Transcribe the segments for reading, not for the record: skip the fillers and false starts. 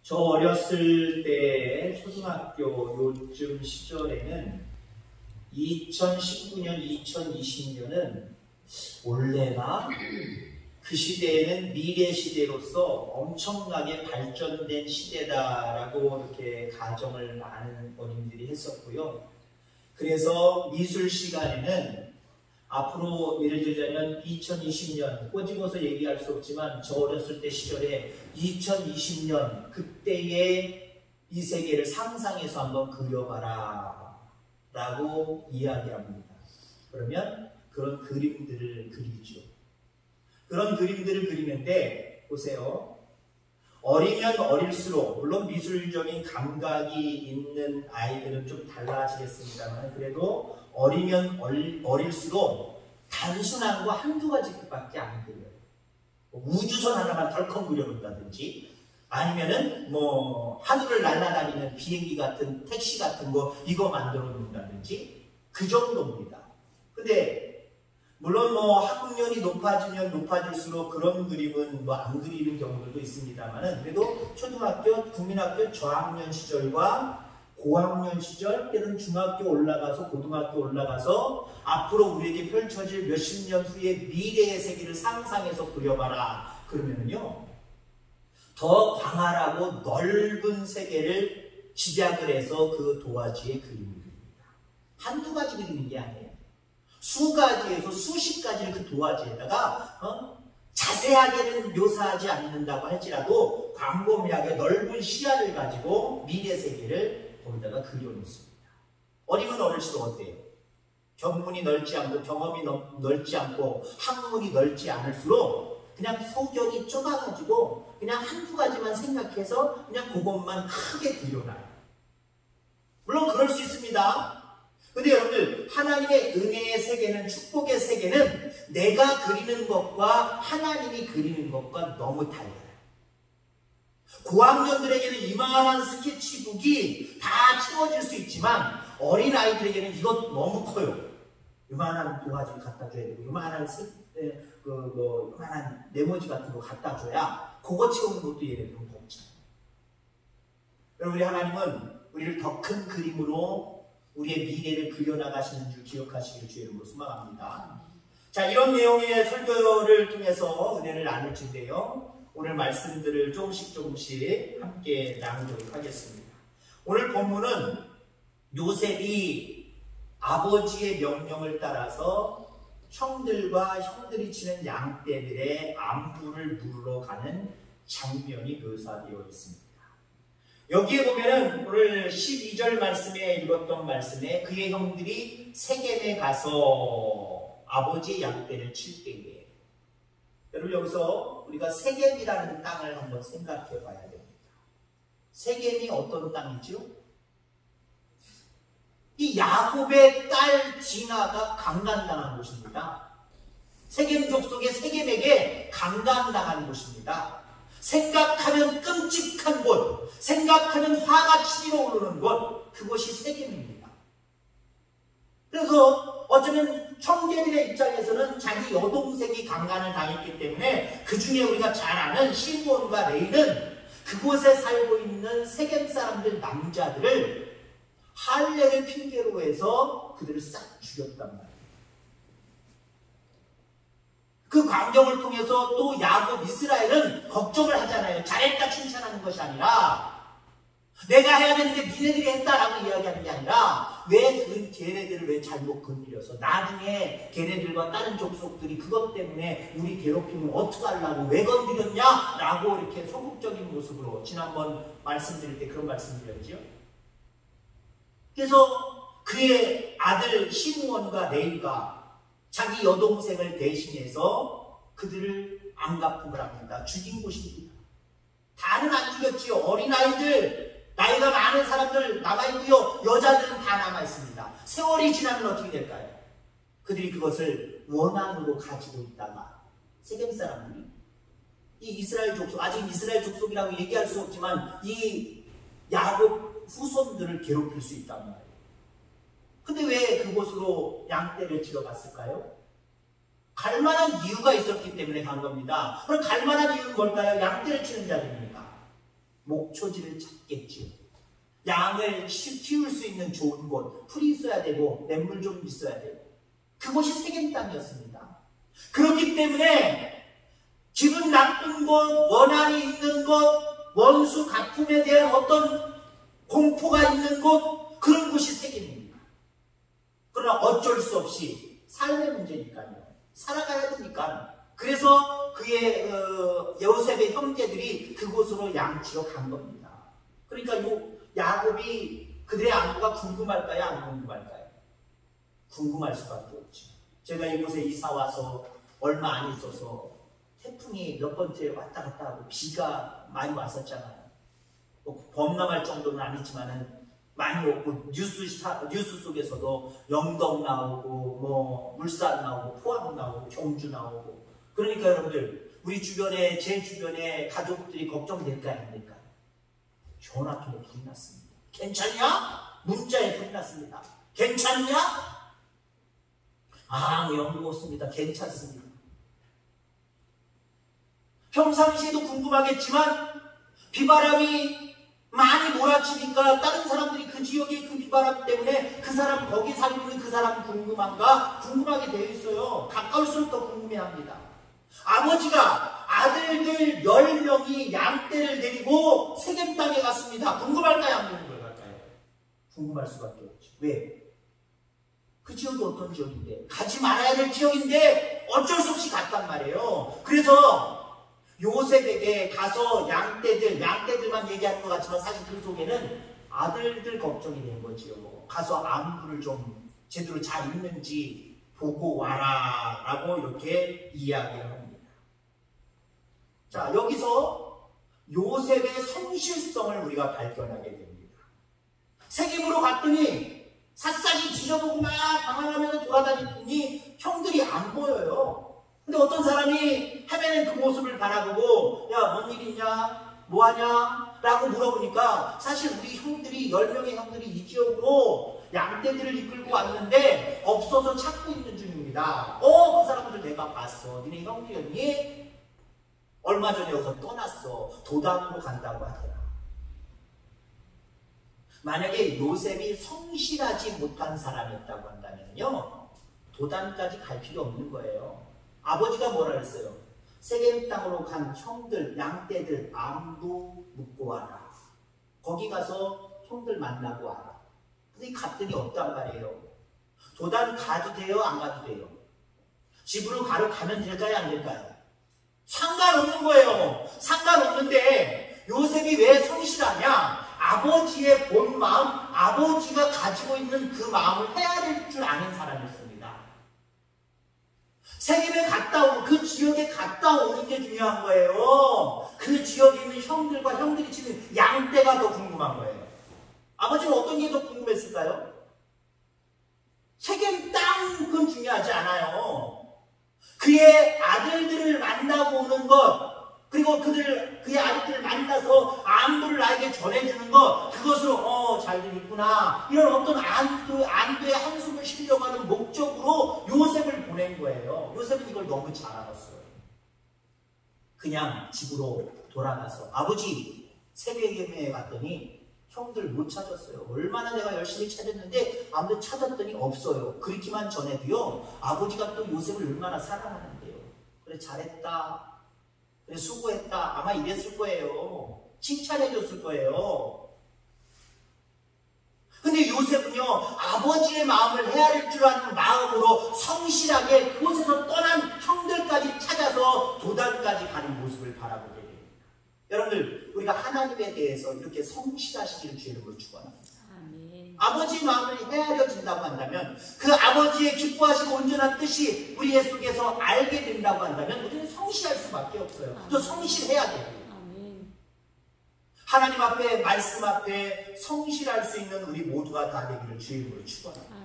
저 어렸을 때 초등학교 요즘 시절에는 2019년, 2020년은 올해가 그 시대에는 미래 시대로서 엄청나게 발전된 시대다라고 이렇게 가정을 많은 어린이들이 했었고요. 그래서 미술 시간에는 앞으로 예를 들자면 2020년 꼬집어서 얘기할 수 없지만 저 어렸을 때 시절에 2020년 그때의 이 세계를 상상해서 한번 그려봐라 라고 이야기합니다. 그러면 그런 그림들을 그리죠. 그런 그림들을 그리는데 보세요. 어리면 어릴수록 물론 미술적인 감각이 있는 아이들은 좀 달라지겠습니다만 그래도 어리면 어릴수록 단순한 거 한두 가지밖에 안 그려요. 우주선 하나만 덜컥 그려본다든지 아니면은 뭐 하늘을 날아다니는 비행기 같은 택시 같은 거 이거 만들어 놓는다든지 그 정도입니다. 근데 물론 뭐 학년이 높아지면 높아질수록 그런 그림은 뭐 안 그리는 경우들도 있습니다만은 그래도 초등학교, 국민학교 저학년 시절과 고학년 시절 때는 중학교 올라가서 고등학교 올라가서 앞으로 우리에게 펼쳐질 몇십 년 후의 미래의 세계를 상상해서 그려봐라 그러면은요 더 광활하고 넓은 세계를 집약을 해서 그 도화지에 그림을 그립니다. 한두 가지 그리는 게 아니에요. 수 가지에서 수십 가지를 그 도화지에다가 자세하게는 묘사하지 않는다고 할지라도 광범위하게 넓은 시야를 가지고 미래 세계를 거기다가 그려놓습니다. 어리면 어릴수록 어때요? 견문이 넓지 않고 경험이 넓지 않고 학문이 넓지 않을수록 그냥 소견이 좁아가지고 그냥 한두 가지만 생각해서 그냥 그것만 크게 그려놔요. 물론 그럴 수 있습니다. 근데 여러분들 하나님의 은혜의 세계는 축복의 세계는 내가 그리는 것과 하나님이 그리는 것과 너무 달라요. 고학년들에게는 이만한 스케치북이 다 채워질 수 있지만 어린아이들에게는 이것 너무 커요. 이만한 도화지 갖다 줘야 되고 이만한 이만한 네모지 같은 거 갖다 줘야 그거 채우는 것도 얘네들은 벅차요. 여러분 우리 하나님은 우리를 더 큰 그림으로 우리의 미래를 그려나가시는 줄 기억하시길 주의 이름으로 소망합니다. 자, 이런 내용의 설교를 통해서 은혜를 나눌 텐데요. 오늘 말씀들을 조금씩 함께 나누도록 하겠습니다. 오늘 본문은 요셉이 아버지의 명령을 따라서 형들과 형들이 치는 양떼들의 안부를 물으러 가는 장면이 묘사되어 있습니다. 여기에 보면은 오늘 12절 말씀에 읽었던 말씀에 그의 형들이 세겜에 가서 아버지의 양떼를 칠 때에 여러분 여기서 우리가 세겜이라는 땅을 한번 생각해 봐야 됩니다. 세겜이 어떤 땅이죠? 이 야곱의 딸 디나가 강간당한 곳입니다. 세겜 족속의 세겜에게 강간당한 곳입니다. 생각하면 끔찍한 곳, 생각하면 화가 치밀어 오르는 곳, 그것이 세겜입니다. 그래서 어쩌면 형제들의 입장에서는 자기 여동생이 강간을 당했기 때문에 그 중에 우리가 잘 아는 시므온과 레이는 그곳에 살고 있는 세겜 사람들 남자들을 할례를 핑계로 해서 그들을 싹 죽였단 말이에요. 그 광경을 통해서 또 야곱 이스라엘은 걱정을 하잖아요. 잘했다 칭찬하는 것이 아니라 내가 해야 되는데 니네들이 했다라고 이야기하는 게 아니라 왜 걔네들을 왜 잘못 건드려서 나중에 걔네들과 다른 족속들이 그것 때문에 우리 괴롭힘을 어떻게 하려고 왜 건드렸냐 라고 이렇게 소극적인 모습으로 지난번 말씀드릴 때 그런 말씀드렸죠. 그래서 그의 아들 시므온과 레이가 자기 여동생을 대신해서 그들을 안갚음을 합니다. 죽인 곳입니다. 다는 안 죽였지요. 어린아이들, 나이가 많은 사람들 남아있고요. 여자들은 다 남아있습니다. 세월이 지나면 어떻게 될까요? 그들이 그것을 원한으로 가지고 있다가 세겜 사람들이 이 이스라엘 족속, 아직 이스라엘 족속이라고 얘기할 수 없지만 이 야곱 후손들을 괴롭힐 수 있단 말이에요. 근데 왜 그곳으로 양떼를 치러 갔을까요? 갈만한 이유가 있었기 때문에 간 겁니다. 그럼 갈만한 이유는 뭘까요? 양떼를 치는 자들입니까? 목초지를 찾겠지요. 양을 키울 수 있는 좋은 곳, 풀이 있어야 되고 냇물 좀 있어야 되고, 그곳이 세겜 땅이었습니다. 그렇기 때문에 기분 나쁜 곳, 원한이 있는 곳, 원수 가품에 대한 어떤 공포가 있는 곳, 그런 곳이 세겜입니다. 그러나 어쩔 수 없이 삶의 문제니까요. 살아가야 되니까. 그래서 그의 요셉의 형제들이 그곳으로 양치러 간 겁니다. 그러니까 야곱이 그들의 안부가 궁금할까요? 안 궁금할까요? 궁금할 수밖에 없죠. 제가 이곳에 이사 와서 얼마 안 있어서 태풍이 몇 번째 왔다 갔다 하고 비가 많이 왔었잖아요. 뭐 범람할 정도는 아니지만은 많이 오고, 뉴스 속에서도 영덕 나오고 뭐 물산 나오고 포항 나오고 경주 나오고. 그러니까 여러분들, 우리 주변에, 제 주변에 가족들이 걱정될까 아닙니까? 전화통에 불이 났습니다. 괜찮냐? 문자에 불이 났습니다. 괜찮냐? 영국 없습니다. 괜찮습니다. 평상시에도 궁금하겠지만 비바람이 많이 몰아치니까 다른 사람들이 그 지역의 그 비바람 때문에 그 사람, 거기 살고 있는 그 사람 궁금한가? 궁금하게 되어 있어요. 가까울수록 더 궁금해합니다. 아버지가 아들들 10명이 양떼를 데리고 세겜 땅에 갔습니다. 궁금할까요? 안 궁금할까요? 궁금할 수밖에 없죠. 왜? 그 지역이 어떤 지역인데, 가지 말아야 될 지역인데 어쩔 수 없이 갔단 말이에요. 그래서 요셉에게 가서 양떼들만 얘기하는 것 같지만 사실 그 속에는 아들들 걱정이 된 거지요. 가서 안부를 좀 제대로 잘 있는지 보고 와라 라고 이렇게 이야기를 합니다. 자, 여기서 요셉의 성실성을 우리가 발견하게 됩니다. 세겜으로 갔더니 샅샅이 뒤져보고 막 방황하면서 돌아다니더니 형들이 안 보여요. 근데 어떤 사람이 헤매는 그 모습을 바라보고, 야, 뭔 일 있냐? 뭐하냐? 라고 물어보니까 사실 우리 형들이, 10명의 형들이 이 지역으로 양떼들을 이끌고 왔는데 없어서 찾고 있는 중입니다. 그 사람들 내가 봤어. 니네 형들이었니? 얼마 전에 여기서 떠났어. 도단으로 간다고 하더라. 만약에 요셉이 성실하지 못한 사람이었다고 한다면요, 도단까지 갈 필요 없는 거예요. 아버지가 뭐라 그랬어요? 세겜 땅으로 간 형들, 양떼들 안부 묻고 와라. 거기 가서 형들 만나고 와라. 근데 갔더니 없단 말이에요. 도단 가도 돼요? 안 가도 돼요? 집으로 가면 될까요? 안 될까요? 상관없는 거예요. 상관없는데 요셉이 왜 성실하냐? 아버지의 본 마음, 아버지가 가지고 있는 그 마음을 헤아릴 줄 아는 사람이었습니다. 세겜에 갔다 오고 그 지역에 갔다 오는 게 중요한 거예요. 그 지역에 있는 형들과 형들이 지금 양떼가 더 궁금한 거예요. 아버지는 어떤 게 더 궁금했을까요? 세겜 땅, 그건 중요하지 않아요. 그의 아들들을 만나고 오는 것, 그리고 그의 아들들을 만나서 안부를 나에게 전해주는 것, 그것으로 잘들 있구나, 이런 어떤 안도의 한숨을 쉬려고 하는 목적으로 요셉을 보낸 거예요. 요셉은 이걸 너무 잘 알았어요. 그냥 집으로 돌아가서 아버지, 세겜에 갔더니 형들 못 찾았어요. 얼마나 내가 열심히 찾았는데 아무도 찾았더니 없어요. 그렇기만 전에도요, 아버지가 또 요셉을 얼마나 사랑하는데요. 그래, 잘했다, 그래, 수고했다, 아마 이랬을 거예요. 칭찬해줬을 거예요. 근데 요셉은요, 아버지의 마음을 헤아릴 줄 아는 마음으로 성실하게 그곳에서 떠난 형들까지 찾아서 도단까지 가는 모습을 바라보게 됩니다. 여러분들, 우리가 하나님에 대해서 이렇게 성실하시기를 주의 이름으로 축원합니다. 아버지의 마음을 헤아려진다고 한다면, 그 아버지의 기뻐하시고 온전한 뜻이 우리의 속에서 알게 된다고 한다면 우리는 성실할 수밖에 없어요. 또 성실해야 돼요. 하나님 앞에, 말씀 앞에 성실할 수 있는 우리 모두가 다 되기를 주의 이름으로 축원합니다.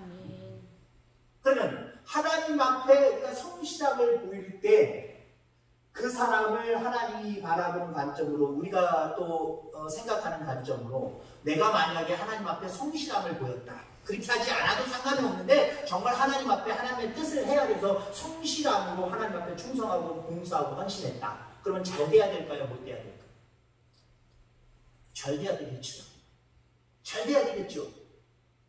그러면 하나님 앞에 우리가 성실함을 보일 때 그 사람을 하나님이 바라보는 관점으로, 우리가 또 생각하는 관점으로, 내가 만약에 하나님 앞에 성실함을 보였다, 그렇게 하지 않아도 상관은 없는데 정말 하나님 앞에 하나님의 뜻을 헤아려서 성실함으로 하나님 앞에 충성하고 봉사하고 헌신했다, 그러면 잘 돼야 될까요? 못 돼야 될까요? 잘 돼야 되겠죠. 잘 돼야 되겠죠.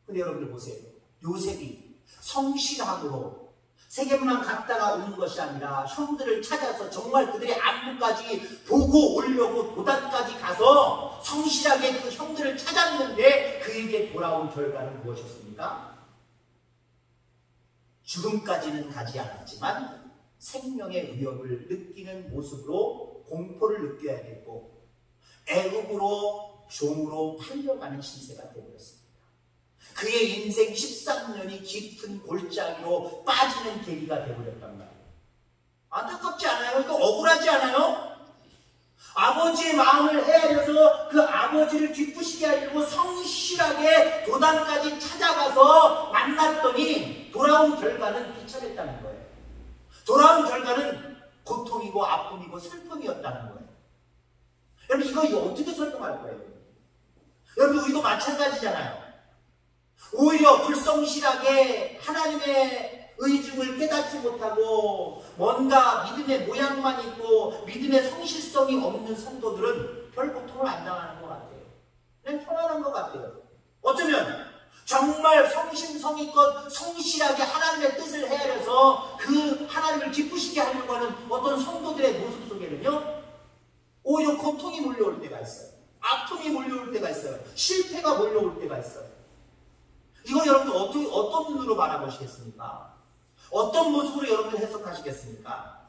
근데 여러분들 보세요. 요셉이 성실함으로 세겜만 갔다가 오는 것이 아니라 형들을 찾아서 정말 그들의 안부까지 보고 오려고 도단까지 가서 성실하게 그 형들을 찾았는데 그에게 돌아온 결과는 무엇이었습니까? 죽음까지는 가지 않았지만 생명의 위협을 느끼는 모습으로 공포를 느껴야겠고 애국으로 종으로 팔려가는 신세가 되어버렸습니다. 그의 인생 13년이 깊은 골짜기로 빠지는 계기가 되어버렸단 말이에요. 안타깝지 않아요? 이거 억울하지 않아요? 아버지의 마음을 헤아려서 그 아버지를 기쁘시게 하려고 성실하게 도단까지 찾아가서 만났더니 돌아온 결과는 비참했다는 거예요. 돌아온 결과는 고통이고 아픔이고 슬픔이었다는 거예요. 여러분 이거 어떻게 설명할 거예요? 여러분 우리도 마찬가지잖아요. 오히려 불성실하게 하나님의 의중을 깨닫지 못하고 뭔가 믿음의 모양만 있고 믿음의 성실성이 없는 성도들은 별 고통을 안 당하는 것 같아요. 그냥 편안한 것 같아요. 어쩌면 정말 성심성의껏 성실하게 하나님의 뜻을 헤아려서 그 하나님을 기쁘시게 하려고 하는 어떤 성도들의 모습 속에는요 오히려 고통이 몰려올 때가 있어요. 아픔이 몰려올 때가 있어요. 실패가 몰려올 때가 있어요. 이거 여러분들 어떤 눈으로 바라보시겠습니까? 어떤 모습으로 여러분들 해석하시겠습니까?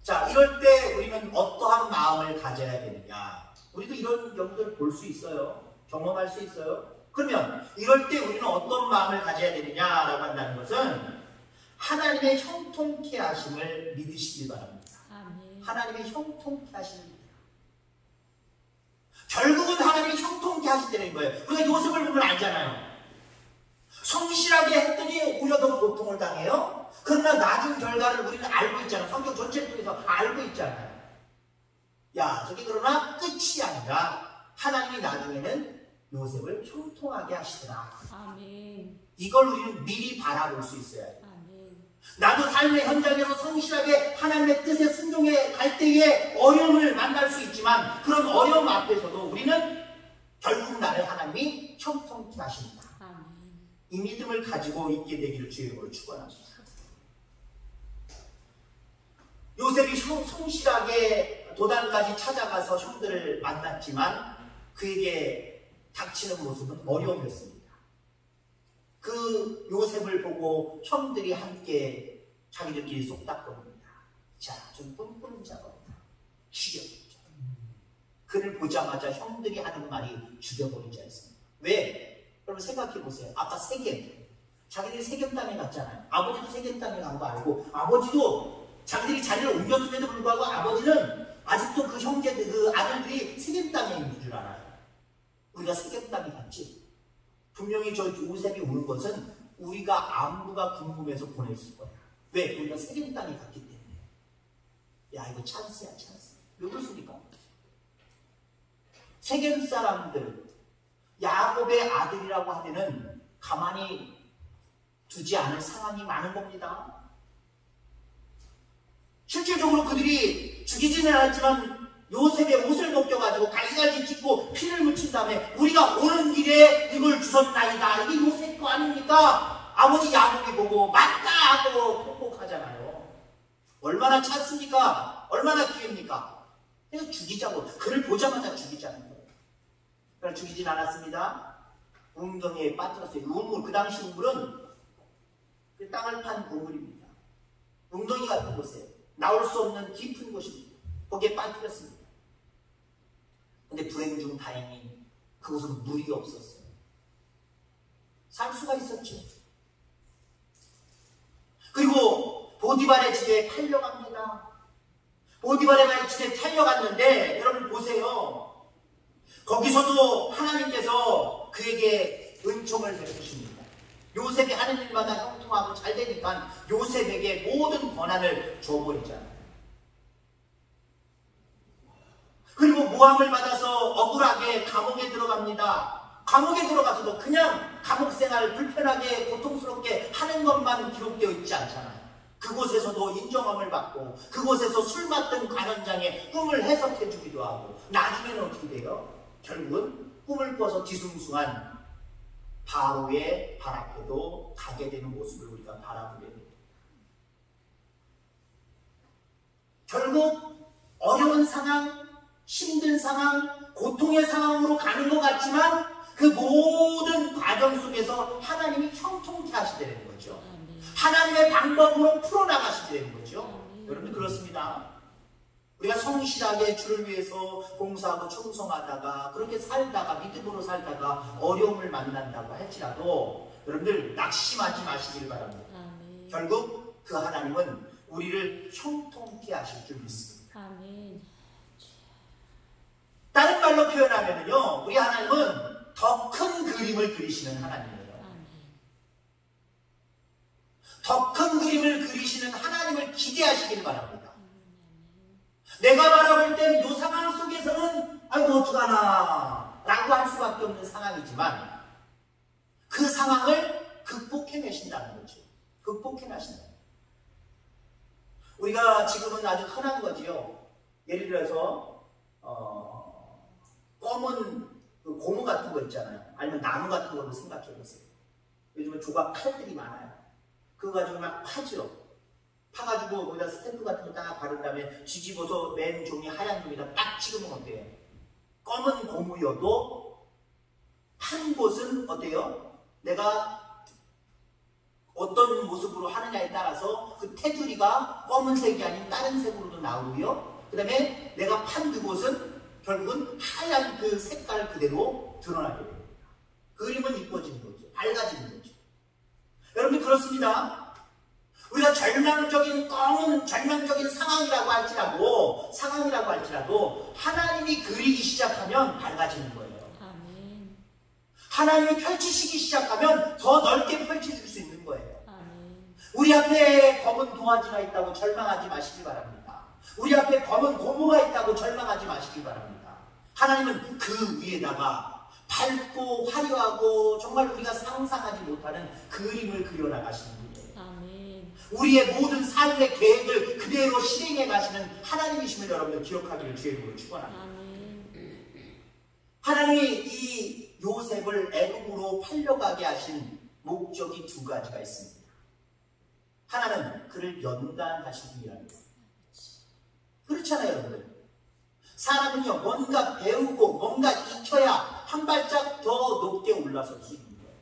자, 이럴 때 우리는 어떠한 마음을 가져야 되느냐? 우리도 이런 경우들 볼 수 있어요. 경험할 수 있어요. 그러면 이럴 때 우리는 어떤 마음을 가져야 되느냐라고 한다는 것은 하나님의 형통케 하심을 믿으시길 바랍니다. 아멘. 하나님의 형통케 하심을 결국은 하나님이 형통케 하시다는 거예요. 우리가 요셉을 보면 알잖아요. 성실하게 했더니 오히려 더 고통을 당해요. 그러나 나중 결과를 우리는 알고 있잖아요. 성경 전체를 통해서 알고 있잖아요. 야, 저게 그러나 끝이 아니라 하나님이 나중에는 요셉을 형통하게 하시더라. 아멘. 이걸 우리는 미리 바라볼 수 있어야 해요. 나도 삶의 현장에서 성실하게 하나님의 뜻에 순종해 갈 때에 어려움을 만날 수 있지만 그런 어려움 앞에서도 우리는 결국 나를 하나님이 형통케 하십니다. 이 믿음을 가지고 있게 되기를 주의 이름으로 축원합니다. 요셉이 성실하게 도단까지 찾아가서 형들을 만났지만 그에게 닥치는 모습은 어려움이었습니다. 그 요셉을 보고 형들이 함께 자기들끼리 쏙닥거립니다. 자, 좀 꿈꾸는 자가 없다. 죽여버리자. 그를 보자마자 형들이 하는 말이 죽여버리자 했습니다. 왜? 여러분 생각해보세요. 아까 세겜. 자기들이 세겜 땅에 갔잖아요. 아버지도 세겜 땅에 간 거 알고 아버지도 자기들이 자리를 옮겼음에도 불구하고 아버지는 아직도 그 형제들, 그 아들들이 세겜 땅에 있는 줄 알아요. 우리가 세겜 땅에 갔지. 분명히 저 요셉이 온 것은 우리가 안부가 궁금해서 보냈을 거야. 왜? 우리가 세겜 땅에 갔기 때문에. 야, 이거 찬스야, 찬스. 왜 그렇습니까? 세겜 사람들, 야곱의 아들이라고 하면은 가만히 두지 않을 상황이 많은 겁니다. 실질적으로 그들이 죽이지는 않았지만 요셉의 옷을 벗겨가지고 갈기갈기 찢고 피를 묻힌 다음에 우리가 오는 길에 이걸 주셨나이다. 이게 요셉 거 아닙니까? 아버지 야곱이 보고 맞다 하고 통곡하잖아요. 얼마나 찼습니까? 얼마나 기회입니까? 그래서 죽이자고. 그를 보자마자 죽이자는 거예요. 그러나 죽이진 않았습니다. 웅덩이에 빠뜨렸어요. 우물, 그 당시 우물은 그 땅을 판 우물입니다. 웅덩이 같은 곳에 나올 수 없는 깊은 곳입니다. 거기에 빠뜨렸습니다. 근데 불행 중 다행히 그곳은 물이 없었어요. 살 수가 있었죠. 그리고 보디발의 집에 탈려갑니다. 보디발의 집에 탈려갔는데 여러분 보세요. 거기서도 하나님께서 그에게 은총을 베푸십니다. 요셉이 하는 일마다 형통하고 잘 되니까 요셉에게 모든 권한을 줘버리잖아요. 그리고 모함을 받아서 억울하게 감옥에 들어갑니다. 감옥에 들어가서도 그냥 감옥생활 불편하게 고통스럽게 하는 것만 기록되어 있지 않잖아요. 그곳에서도 인정함을 받고 그곳에서 술 맡던 관원장의 꿈을 해석해 주기도 하고 나중에는 어떻게 돼요? 결국은 꿈을 꿔서 뒤숭숭한 바로의 발 앞에도 가게 되는 모습을 우리가 바라보게 됩니다. 결국 어려운 상황, 힘든 상황, 고통의 상황으로 가는 것 같지만 그 모든 과정 속에서 하나님이 형통케 하시되는 거죠. 하나님의 방법으로 풀어나가시되는 거죠. 여러분 그렇습니다. 우리가 성실하게 주를 위해서 봉사하고 충성하다가 그렇게 살다가 믿음으로 살다가 어려움을 만난다고 할지라도 여러분들 낙심하지 마시길 바랍니다. 결국 그 하나님은 우리를 형통케 하실 줄 믿습니다. 아멘. 다른 말로 표현하면요, 우리 하나님은 더 큰 그림을 그리시는 하나님이에요. 더 큰 그림을 그리시는 하나님을 기대하시길 바랍니다. 내가 바라볼 땐 이 상황 속에서는 아이고 어떡하나 라고 할 수밖에 없는 상황이지만 그 상황을 극복해내신다는 거죠. 극복해내신다. 우리가 지금은 아주 흔한 거지요. 예를 들어서 검은 그 고무 같은 거 있잖아요. 아니면 나무 같은 걸로 생각해 보세요. 요즘은 조각 칼들이 많아요. 그거 가지고 막 파죠. 파가지고 거기다 스탬프 같은 거 딱 바른 다음에 뒤집어서 맨 종이 하얀 종이다 딱 찍으면 어때요? 검은 고무여도 판 곳은 어때요? 내가 어떤 모습으로 하느냐에 따라서 그 테두리가 검은색이 아닌 다른 색으로도 나오고요. 그 다음에 내가 판 그곳은 결국은 하얀 그 색깔 그대로 드러나게 됩니다. 그림은 이뻐지는 거죠. 밝아지는 거죠. 여러분 그렇습니다. 우리가 절망적인 상황이라고 할지라도 하나님이 그리기 시작하면 밝아지는 거예요. 아멘. 하나님이 펼치시기 시작하면 더 넓게 펼쳐줄 수 있는 거예요. 아멘. 우리 앞에 검은 도화지가 있다고 절망하지 마시기 바랍니다. 우리 앞에 검은 고무가 있다고 절망하지 마시기 바랍니다. 하나님은 그 위에다가 밝고 화려하고 정말 우리가 상상하지 못하는 그림을 그려나가시는 분이에요. 아멘. 우리의 모든 삶의 계획을 그대로 실행해 가시는 하나님이심을 여러분들 기억하기를 주의 이름으로 축원합니다. 아멘. 하나님이 이 요셉을 애굽으로 팔려가게 하신 목적이 두 가지가 있습니다. 하나는 그를 연단하시기 위함입니다. 그렇잖아요, 여러분들. 사람은요, 뭔가 배우고 뭔가 익혀야 한 발짝 더 높게 올라설 수 있는 거예요.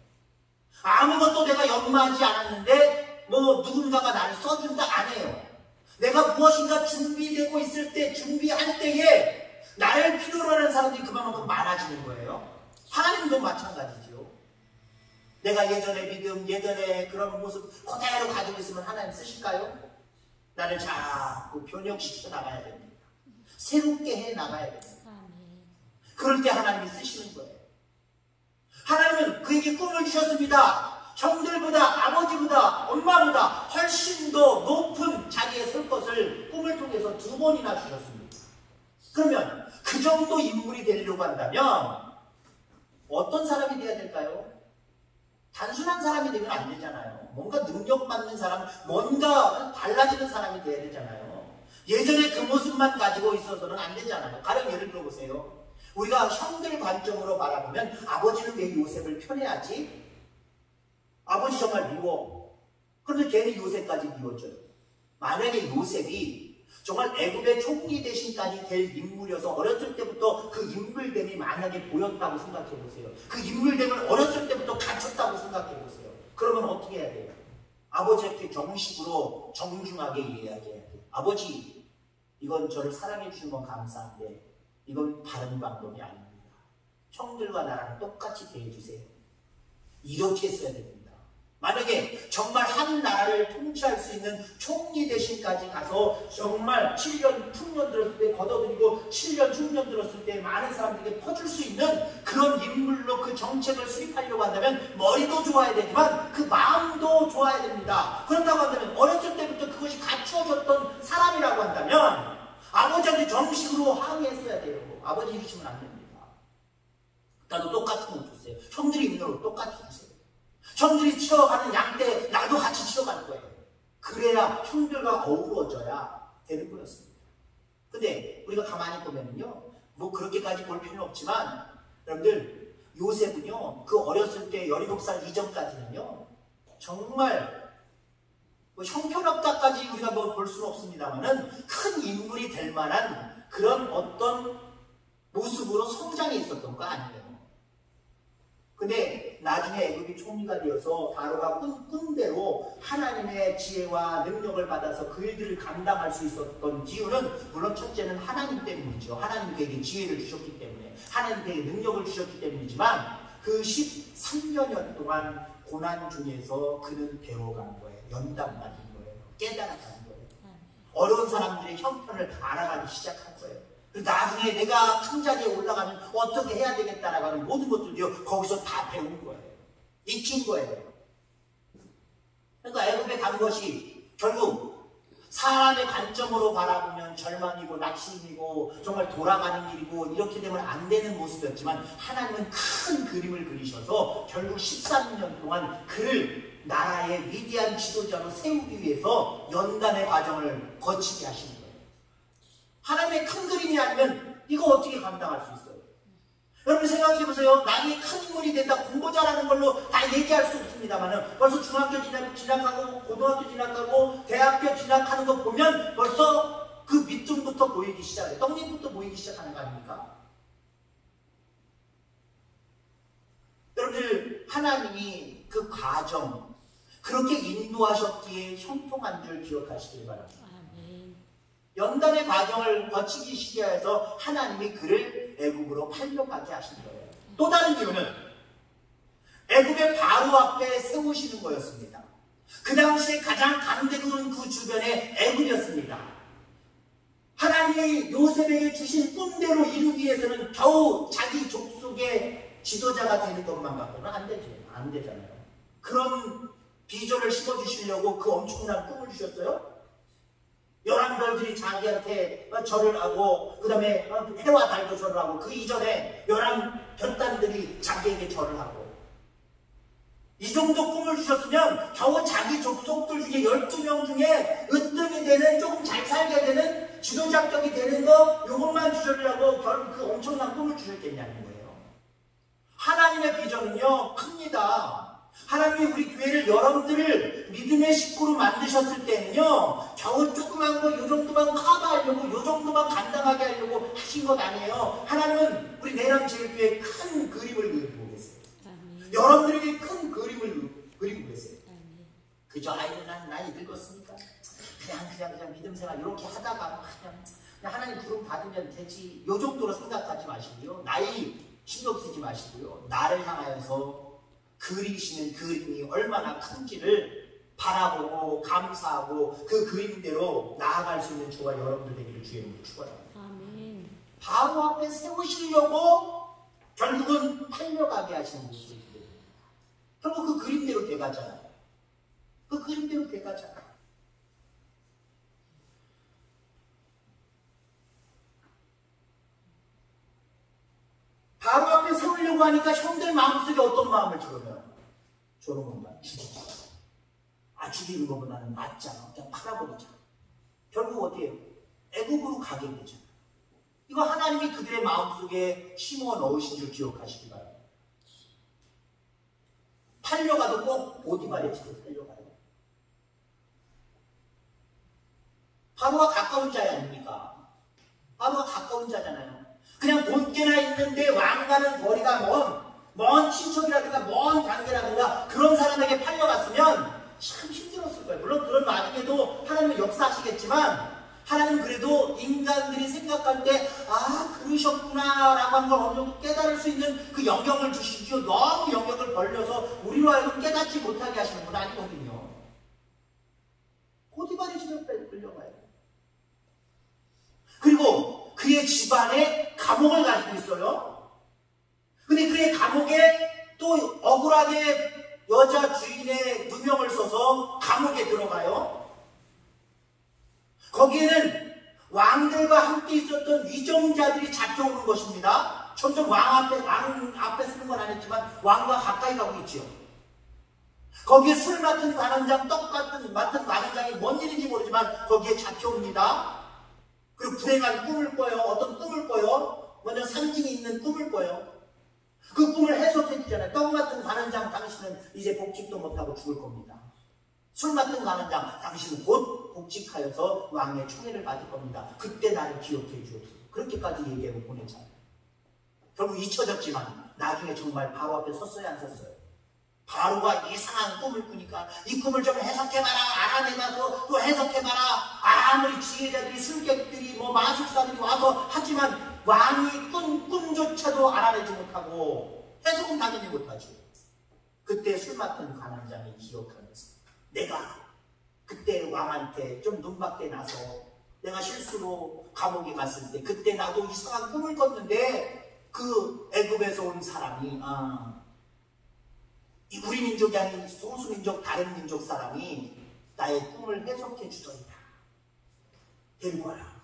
아무것도 내가 연마하지 않았는데 누군가가 나를 써준다 안 해요. 내가 무엇인가 준비되고 있을 때, 준비할 때에 나를 필요로 하는 사람들이 그만큼 많아지는 거예요. 하나님도 마찬가지죠. 내가 예전의 믿음, 예전의 그런 모습 그대로 가지고 있으면 하나님 쓰실까요? 나를 자꾸 변혁시켜 나가야 됩니다. 새롭게 해 나가야 됩니다. 그럴 때 하나님이 쓰시는 거예요. 하나님은 그에게 꿈을 주셨습니다. 형들보다, 아버지보다, 엄마보다 훨씬 더 높은 자리에 설 것을 꿈을 통해서 2번이나 주셨습니다. 그러면 그 정도 인물이 되려고 한다면 어떤 사람이 되어야 될까요? 단순한 사람이 되면 안 되잖아요. 뭔가 능력받는 사람, 뭔가 달라지는 사람이 되어야 되잖아요. 예전에 그 모습만 가지고 있어서는 안 되잖아요. 가령 예를 들어보세요. 우리가 형들 관점으로 바라보면 아버지는 왜 요셉을 편애하지? 아버지 정말 미워. 그런데 걔는 요셉까지 미워져요. 만약에 요셉이 정말 애굽의 총리 대신까지 될 인물이어서 어렸을 때부터 그 인물됨이 만약에 보였다고 생각해보세요. 그 인물됨을 어렸을 때부터 갖췄다고 생각해보세요. 그러면 어떻게 해야 돼요? 아버지한테 정식으로 정중하게 이해하게 해야 돼요. 아버지, 이건 저를 사랑해 주신 건 감사한데 이건 다른 방법이 아닙니다. 형들과 나랑 똑같이 대해주세요. 이렇게 써야 됩니다. 만약에 정말 한 나라를 통치할 수 있는 총리 대신까지 가서 정말 7년 흉년 들었을 때 걷어들이고 7년 흉년 들었을 때 많은 사람들에게 퍼줄 수 있는 그런 인물로 그 정책을 수립하려고 한다면 머리도 좋아야 되지만 그 마음도 좋아야 됩니다. 그렇다고 한다면 어렸을 때부터 그것이 갖추어졌던 사람이라고 한다면 아버지한테 정식으로 항의했어야 돼요. 아버지 이러시면 안 됩니다. 나도 똑같은 옷 주세요. 형들이 입는 옷 똑같이 주세요. 형들이 치어가는 양떼 나도 같이 치어갈 거예요. 그래야 형들과 어우러져야 되는 거였습니다. 근데 우리가 가만히 보면요, 뭐 그렇게까지 볼 필요는 없지만 여러분들, 요셉은요 그 어렸을 때 17살 이전까지는요 정말 뭐 형편없다까지 우리가 뭐 볼 수는 없습니다만은 큰 인물이 될 만한 그런 어떤 모습으로 성장해 있었던 거 아니에요. 근데 나중에 애굽이 총리가 되어서 바로가 꾼대로 하나님의 지혜와 능력을 받아서 그 일들을 감당할 수 있었던 이유는 물론 첫째는 하나님 때문이죠. 하나님 그에게 지혜를 주셨기 때문에, 하나님 그에게 능력을 주셨기 때문이지만 그 13년 동안 고난 중에서 그는 배워간 거예요. 연단받은 거예요. 깨달아간 거예요. 어려운 사람들의 형편을 알아가기 시작한 거예요. 나중에 내가 큰 자리에 올라가면 어떻게 해야 되겠다라고 하는 모든 것들도 거기서 다 배운 거예요. 익힌 거예요. 그러니까 애굽에 간 것이 결국 사람의 관점으로 바라보면 절망이고 낙심이고 정말 돌아가는 길이고 이렇게 되면 안 되는 모습이었지만 하나님은 큰 그림을 그리셔서 결국 13년 동안 그를 나라의 위대한 지도자로 세우기 위해서 연단의 과정을 거치게 하신 거예요. 하나님의 큰 그림이 아니면 이거 어떻게 감당할 수 있어요? 여러분 생각해보세요. 나중에 큰 인물이 된다, 공부 잘하는 걸로 다 얘기할 수 없습니다만 벌써 중학교 진학하고 고등학교 진학하고 대학교 진학하는 거 보면 벌써 그 밑둥부터 보이기 시작해요. 떡잎부터 보이기 시작하는 거 아닙니까? 여러분들, 하나님이 그 과정 그렇게 인도하셨기에 형통한 줄 기억하시길 바랍니다. 연단의 과정을 거치기 시작해서 하나님이 그를 애굽으로 팔려가게 하신 거예요. 또 다른 이유는 애굽의 바로 앞에 세우시는 거였습니다. 그 당시에 가장 강대국은 그 주변에 애굽이었습니다. 하나님이 요셉에게 주신 꿈대로 이루기 위해서는 겨우 자기 족속의 지도자가 되는 것만 갖고는 안 되잖아요. 그런 비전을 심어주시려고 그 엄청난 꿈을 주셨어요. 11별들이 자기한테 절을 하고, 그 다음에 해와 달도 절을 하고, 그 이전에 11별단들이 자기에게 절을 하고, 이 정도 꿈을 주셨으면 겨우 자기 족속들 중에 12명 중에 으뜸이 되는, 조금 잘 살게 되는, 지도자격이 되는 거 요것만 주시려고 결국 그 엄청난 꿈을 주셨겠냐는 거예요. 하나님의 비전은요 큽니다. 하나님이 우리 교회를, 여러분들을 믿음의 식구로 만드셨을 때는요 겨우 조그만 거 요 정도만 커버하려고, 요 정도만 감당하게 하려고 하신 것 아니에요. 하나님은 우리 내남제일교회에 큰 그림을 그리고 계세요. 여러분들에게 큰 그림을 그리고 계세요. 그저 아이는 나이 늙었으니까 그냥 믿음 생활 이렇게 하다가 그냥 하나님 부름 받으면 되지, 요 정도로 생각하지 마시고요, 나이 신경 쓰지 마시고요, 나를 향하여서 그리시는 그림이 얼마나 큰지를 바라보고 감사하고 그 그림대로 나아갈 수 있는 저와 여러분들 되기를 주의 이름으로 축원합니다. 아멘. 바로 앞에 세우시려고 결국은 팔려가게 하시는 모습입니다. 결국 그 그림대로 돼가잖아요. 그 그림대로 돼가잖아요. 바로 앞에 세우려고 하니까 형들 마음속에 어떤 마음을 들으면 저런 건가? 죽이자. 죽이는 것보다는 낫잖아. 그냥 팔아버리자. 결국 어떻게 해요? 애국으로 가게 되죠. 이거 하나님이 그들의 마음속에 심어 넣으신 줄 기억하시기 바랍니다. 팔려가도 꼭 보디발의 집에 팔려가요. 바로가 가까운 자야 아닙니까? 바로가 가까운 자잖아요. 그냥 본께나 있는데 왕과는 거리가 먼 친척이라든가 먼 관계라든가 그런 사람에게 팔려갔으면 참 힘들었을 거예요. 물론 그런 와중에도 하나님은 역사하시겠지만 하나님은 그래도 인간들이 생각할 때 그러셨구나 라고 하는 걸 어느 정도 깨달을 수 있는 그 영역을 주시죠. 너무 영역을 벌려서 우리로 하여금 깨닫지 못하게 하시는 건 아니거든요. 보디발의 집에 끌려가요. 그리고 그의 집안에 감옥을 가지고 있어요. 근데 그의 감옥에 또 억울하게 여자 주인의 누명을 써서 감옥에 들어가요. 거기에는 왕들과 함께 있었던 위정자들이 잡혀오는 것입니다. 점점 왕 앞에 쓰는 건 아니지만 왕과 가까이 가고 있죠. 거기에 술 맡은 관원장, 떡 맡은 관원장이 뭔 일인지 모르지만 거기에 잡혀옵니다. 그리고 불행한 꿈을 꿔요. 어떤 꿈을 꿔요? 먼저 상징이 있는 꿈을 꿔요. 그 꿈을 해석해 주잖아요. 떡 맡은 관원장, 당신은 이제 복직도 못하고 죽을 겁니다. 술 맡은 관원장, 당신은 곧 복직하여서 왕의 총애를 받을 겁니다. 그때 나를 기억해 주옵소서. 그렇게까지 얘기하고 보내잖아요. 결국 잊혀졌지만 나중에 정말 바로 앞에 섰어야 안 섰어요. 바로가 이상한 꿈을 꾸니까 이 꿈을 좀 해석해봐라, 알아내봐서 또 해석해봐라. 아무리 지혜자들이, 술객들이, 마술사들이 와서 하지만 왕이 꾼 꿈조차도 알아내지 못하고 해석은 당연히 못하지. 그때 술 맡은 관원장이 기억하면서 내가 그때 왕한테 좀 눈밖에 나서 내가 실수로 감옥에 갔을 때 그때 나도 이상한 꿈을 꿨는데 그 애굽에서 온 사람이 우리 민족이 아닌 소수민족, 다른 민족 사람이 나의 꿈을 해석해 주더이다. 데리고 와라.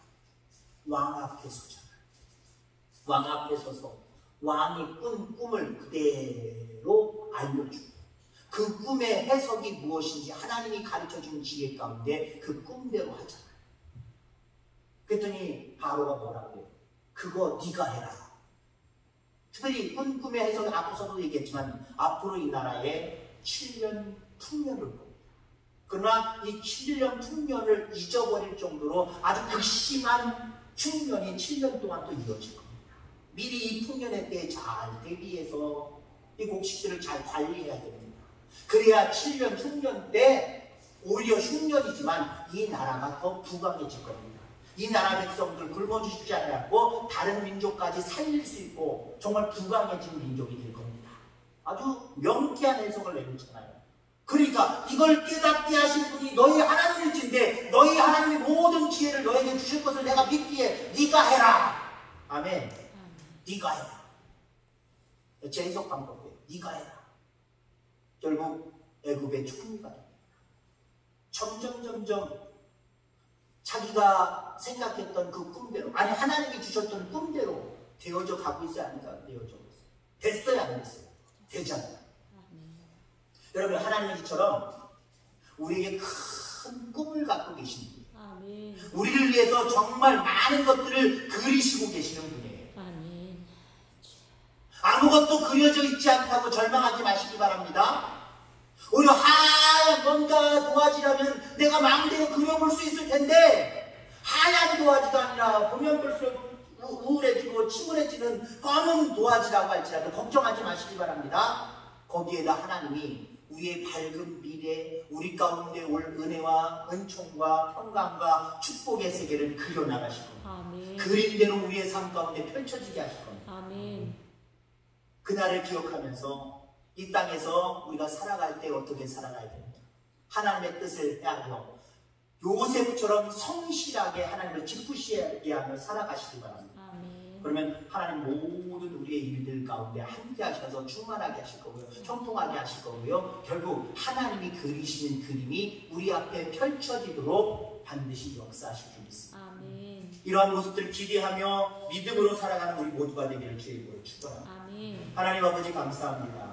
왕 앞에 서잖아. 왕 앞에 서서 왕이 꾼 꿈을 그대로 알려주고 그 꿈의 해석이 무엇인지 하나님이 가르쳐준 지혜 가운데 그 꿈대로 하잖아요. 그랬더니 바로가 뭐라고 해요? 그거 네가 해라. 특별히 꾼 꿈의 해석은 앞서도 얘기했지만 앞으로 이 나라에 7년 풍년을 봅니다. 그러나 이 7년 풍년을 잊어버릴 정도로 아주 극심한 충년이 7년 동안 또 이어질 겁니다. 미리 이 풍년의 때에 잘 대비해서 이 곡식들을 잘 관리해야 됩니다. 그래야 7년 풍년 때 오히려 흉년이지만 이 나라가 더 부강해질 겁니다. 이 나라 백성들 굶어 죽지 않았고 다른 민족까지 살릴 수 있고 정말 부강해진 민족이 될 겁니다. 아주 명쾌한 해석을 내놓잖아요. 그러니까 이걸 깨닫게 하신 분이 너희 하나님일진데 너희 하나님이 모든 지혜를 너에게 주실 것을 내가 믿기에 네가 해라. 아멘. 네가 해라. 제 해석 방법이에요. 네가 해라. 결국 애굽의 총리가 됩니다. 점점 자기가 생각했던 그 꿈대로, 아니 하나님이 주셨던 꿈대로 되어져 가고 있어야 하니까 되어져 있어요. 됐어요, 안 됐어요? 되잖아요. 여러분, 하나님은 이처럼 우리에게 큰 꿈을 갖고 계신 분이에요. 우리를 위해서 정말 많은 것들을 그리시고 계시는 분이에요. 아무것도 그려져 있지 않다고 절망하지 마시기 바랍니다. 오히려 뭔가 도화지라면 내가 마음대로 그려볼 수 있을 텐데 하얀 도화지가 아니라 보면 볼수록 우울해지고 침울해지는 검은 도화지라고 할지라도 걱정하지 마시기 바랍니다. 거기에다 하나님이 우리의 밝은 미래, 우리 가운데 올 은혜와 은총과 평강과 축복의 세계를 그려나가실 겁니다. 그림대로 우리의 삶 가운데 펼쳐지게 하실 겁니다. 그날을 기억하면서 이 땅에서 우리가 살아갈 때 어떻게 살아가야 됩니까? 하나님의 뜻을 헤아려 요셉처럼 성실하게 하나님을 기쁘시게 하며 살아가시기 바랍니다. 그러면 하나님 모든 우리의 일들 가운데 함께 하셔서 충만하게 하실 거고요. 형통하게 하실 거고요. 결국 하나님이 그리시는 그림이 우리 앞에 펼쳐지도록 반드시 역사하실 줄 믿습니다. 이러한 모습들을 기대하며 믿음으로 살아가는 우리 모두가 되기를 주의 이름으로 축원합니다. 하나님 아버지 감사합니다.